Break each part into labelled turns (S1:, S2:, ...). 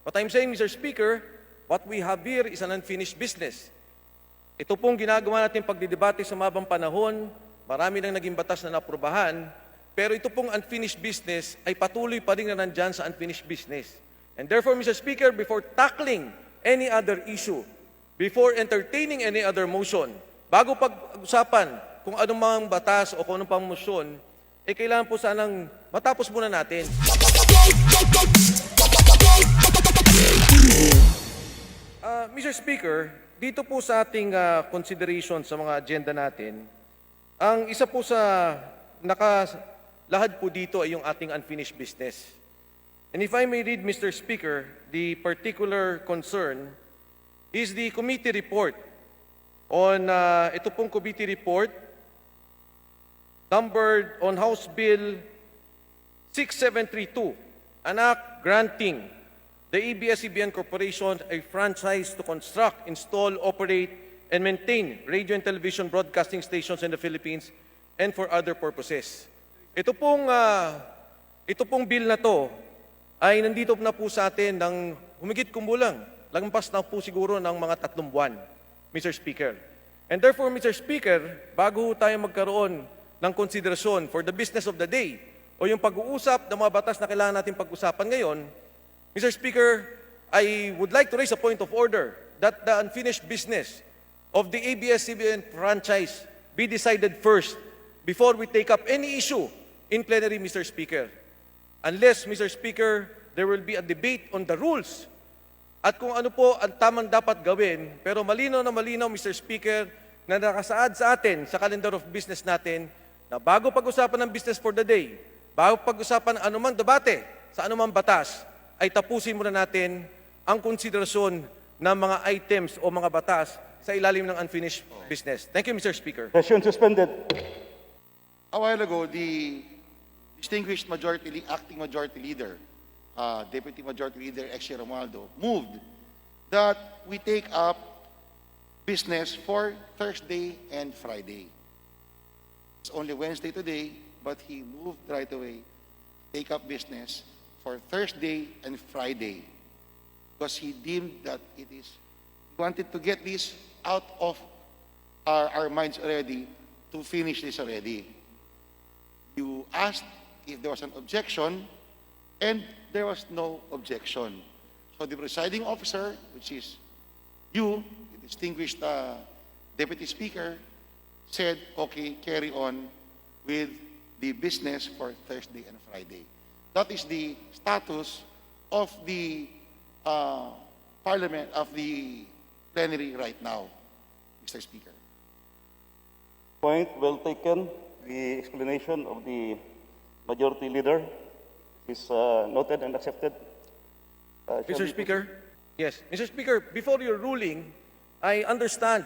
S1: What I'm saying, Mr. Speaker, what we have here is an unfinished business. Ito pong ginagawa natin pagdidebate sa mabang panahon, marami nang naging batas na naprubahan, pero ito pong unfinished business ay patuloy pa rin na nandyan sa unfinished business. And therefore, Mr. Speaker, before tackling any other issue, before entertaining any other motion, bago pag-usapan kung anong mga batas o kung anong pang motion, kailangan po sanang matapos muna natin. Mr. Speaker, dito po sa ating consideration sa mga agenda natin, ang isa po sa nakalahad po dito ay yung ating unfinished business. And if I may read, Mr. Speaker, the particular concern is the committee report on, ito pong committee report, numbered on House Bill 6732, an act granting the ABS-CBN Corporation a franchise to construct, install, operate, and maintain radio and television broadcasting stations in the Philippines and for other purposes. Ito pong bill na to ay nandito na po sa atin ng humigit kumulang, lampas na po siguro ng mga 3 buwan, Mr. Speaker. And therefore, Mr. Speaker, bago tayo magkaroon ng konsiderasyon for the business of the day o yung pag-uusap ng mga batas na kailangan natin pag-usapan ngayon, Mr. Speaker, I would like to raise a point of order that the unfinished business of the ABS-CBN franchise be decided first before we take up any issue in plenary, Mr. Speaker. Unless, Mr. Speaker, there will be a debate on the rules at kung ano po ang tamang dapat gawin, pero malinaw na malinaw, Mr. Speaker, na nakasaad sa atin sa calendar of business natin na bago pag-usapan ng business for the day, bago pag-usapan ng anumang debate sa anumang batas, ay tapusin muna natin ang konsiderasyon ng mga items o mga batas sa ilalim ng unfinished business. Thank you, Mr. Speaker.
S2: Session suspended.
S3: A while ago, the distinguished acting majority leader, Deputy Majority Leader X. Romualdo, moved that we take up business for Thursday and Friday. It's only Wednesday today, but he moved right away, take up business for Thursday and Friday, because he deemed that he wanted to get this out of our minds already, to finish this already. You asked if there was an objection, and there was no objection. So the presiding officer, which is you, the distinguished Deputy Speaker, said, okay, carry on with the business for Thursday and Friday. That is the status of the Parliament, of the plenary right now, Mr. Speaker.
S2: Point well taken. The explanation of the majority leader is noted and accepted.
S1: Mr. Speaker? Yes. Mr. Speaker, before your ruling, I understand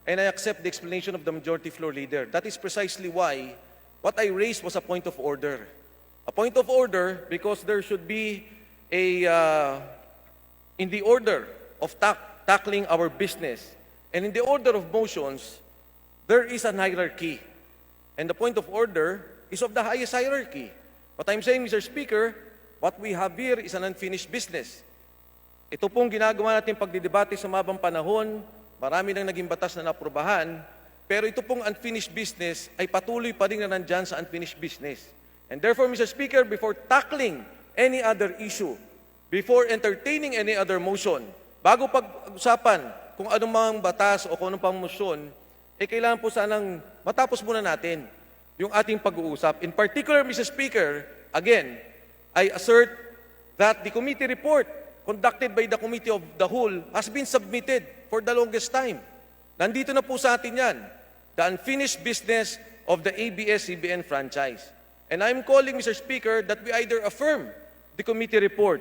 S1: and I accept the explanation of the majority floor leader. That is precisely why what I raised was a point of order. A point of order because there should be in the order of tackling our business, and in the order of motions, there is an hierarchy. And the point of order is of the highest hierarchy. What I'm saying, Mr. Speaker, what we have here is an unfinished business. Ito pong ginagawa natin pagdidebate sa mabang panahon, marami nang naging batas na naprubahan, pero ito pong unfinished business ay patuloy pa rin na nandyan sa unfinished business. And therefore, Mr. Speaker, before tackling any other issue, before entertaining any other motion, bago pag-usapan kung anong mga batas o kung anong pang motion, kailangan po sanang matapos muna natin yung ating pag-uusap. In particular, Mr. Speaker, again, I assert that the committee report conducted by the Committee of the Whole has been submitted for the longest time. Nandito na po sa atin yan, the unfinished business of the ABS-CBN franchise. And I'm calling, Mr. Speaker, that we either affirm the committee report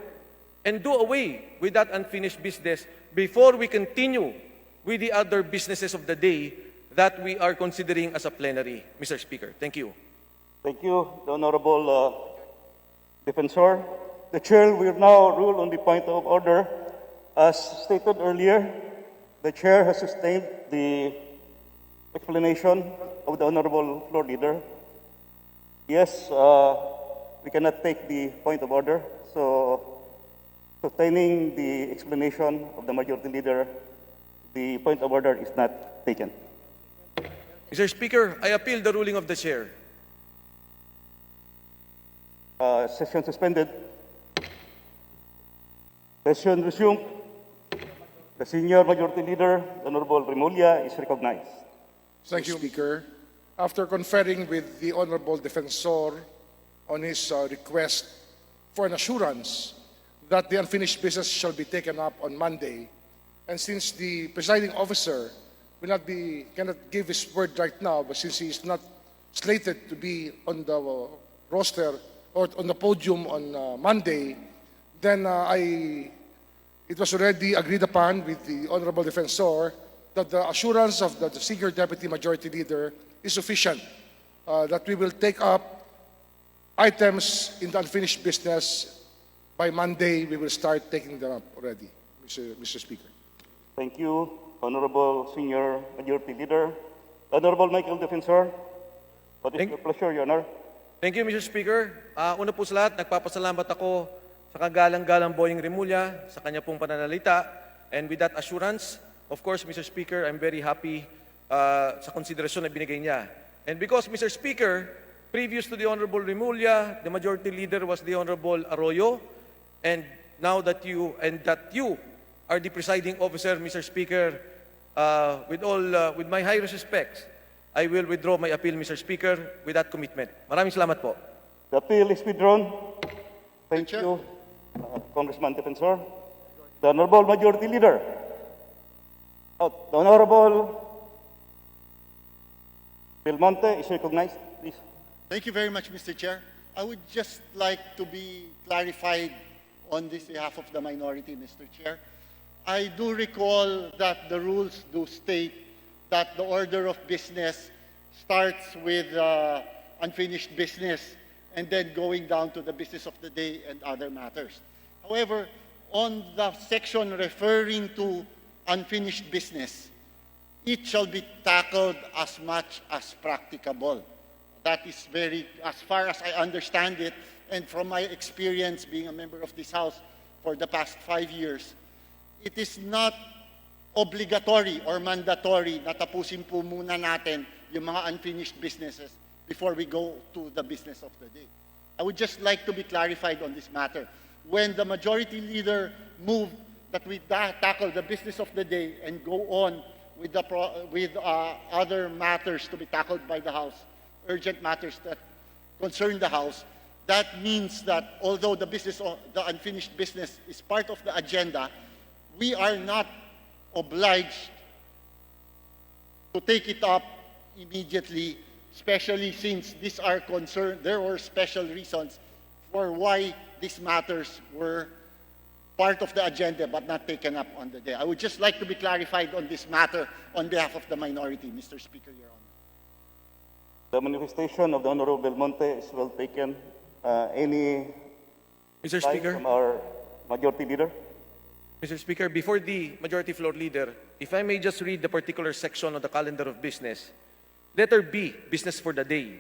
S1: and do away with that unfinished business before we continue with the other businesses of the day that we are considering as a plenary, Mr. Speaker. Thank you.
S2: Thank you, the Honorable Defensor. The Chair will now rule on the point of order. As stated earlier, the Chair has sustained the explanation of the Honorable Floor Leader. Yes, we cannot take the point of order, so Sustaining the explanation of the Majority Leader, the point of order is not taken.
S1: Mr. Speaker, I appeal the ruling of the chair.
S2: Session suspended. Session resumed. The Senior Majority Leader, Honorable Remulla, is recognized.
S4: Thank you, Speaker. After conferring with the Honorable Defensor on his request for an assurance that the unfinished business shall be taken up on Monday, and since the presiding officer cannot give his word right now, but since he is not slated to be on the roster or on the podium on Monday, then it was already agreed upon with the Honorable Defensor that the assurance of the Senior Deputy Majority Leader is sufficient, that we will take up items in the unfinished business. By Monday, we will start taking them up already, Mr. Speaker.
S2: Thank you, Honorable Senior Majority Leader. Honorable Michael Defensor, what is your pleasure, Your Honor?
S1: Thank you, Mr. Speaker. Una po sa lahat, nagpapasalamat ako sa kagalang-galang Boying Remulla sa kanya pong pananalita. And with that assurance, of course, Mr. Speaker, I'm very happy sa konsiderasyon na binigay niya. And because, Mr. Speaker, previous to the Honorable Remulla, the Majority Leader was the Honorable Arroyo. And now that you are the presiding officer, Mr. Speaker, with my highest respects, I will withdraw my appeal, Mr. Speaker, with that commitment. Maraming salamat po.
S2: The appeal is withdrawn. Thank
S3: Chair.
S2: you, Congressman Defensor. The Honorable Majority Leader. The Honorable Belmonte is recognized, please.
S5: Thank you very much, Mr. Chair. I would just like to be clarified on this behalf of the minority, Mr. Chair. I do recall that the rules do state that the order of business starts with unfinished business and then going down to the business of the day and other matters. However, on the section referring to unfinished business, it shall be tackled as much as practicable. That is as far as I understand it, and from my experience being a member of this House for the past 5 years, it is not obligatory or mandatory na tapusin po muna natin yung mga unfinished businesses before we go to the business of the day. I would just like to be clarified on this matter. When the Majority Leader moved that we tackle the business of the day and go on with other matters to be tackled by the House, urgent matters that concern the House, that means that although the unfinished business is part of the agenda, we are not obliged to take it up immediately, especially since there were special reasons for why these matters were part of the agenda but not taken up on the day. I would just like to be clarified on this matter on behalf of the minority, Mr. Speaker, Your Honor.
S2: The manifestation of the Honorable Belmonte is well taken. Any
S1: Mr.
S2: slides
S1: Speaker.
S2: from our Majority Leader?
S1: Mr. Speaker, before the Majority Floor Leader, if I may just read the particular section of the calendar of business. Letter B, business for the day.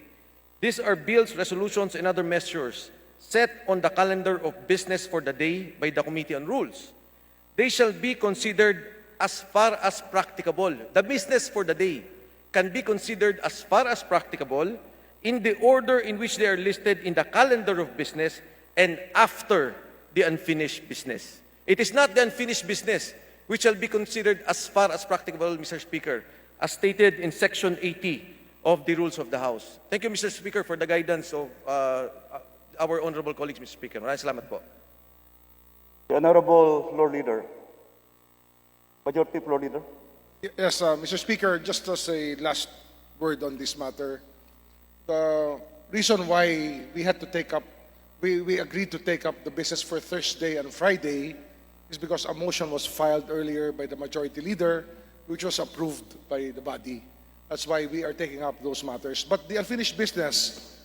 S1: These are bills, resolutions, and other measures set on the calendar of business for the day by the Committee on Rules. They shall be considered as far as practicable. The business for the day can be considered as far as practicable in the order in which they are listed in the calendar of business and after the unfinished business. It is not the unfinished business which shall be considered as far as practicable, Mr. Speaker, as stated in Section 80 of the Rules of the House. Thank you, Mr. Speaker, for the guidance of our honorable colleagues, Mr. Speaker. Maraming salamat po.
S2: The Honorable Floor Leader. Majority Floor Leader.
S4: Yes, Mr. Speaker, just as a last word on this matter, the reason why we had to take up, we agreed to take up the business for Thursday and Friday is because a motion was filed earlier by the Majority Leader, which was approved by the body. That's why we are taking up those matters. But the unfinished business,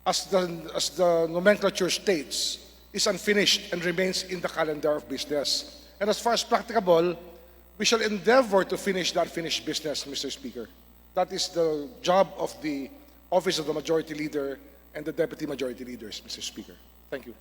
S4: as the nomenclature states, is unfinished and remains in the calendar of business. And as far as practicable, we shall endeavor to finish the unfinished business, Mr. Speaker. That is the job of the Office of the Majority Leader and the Deputy Majority Leaders, Mr. Speaker. Thank you.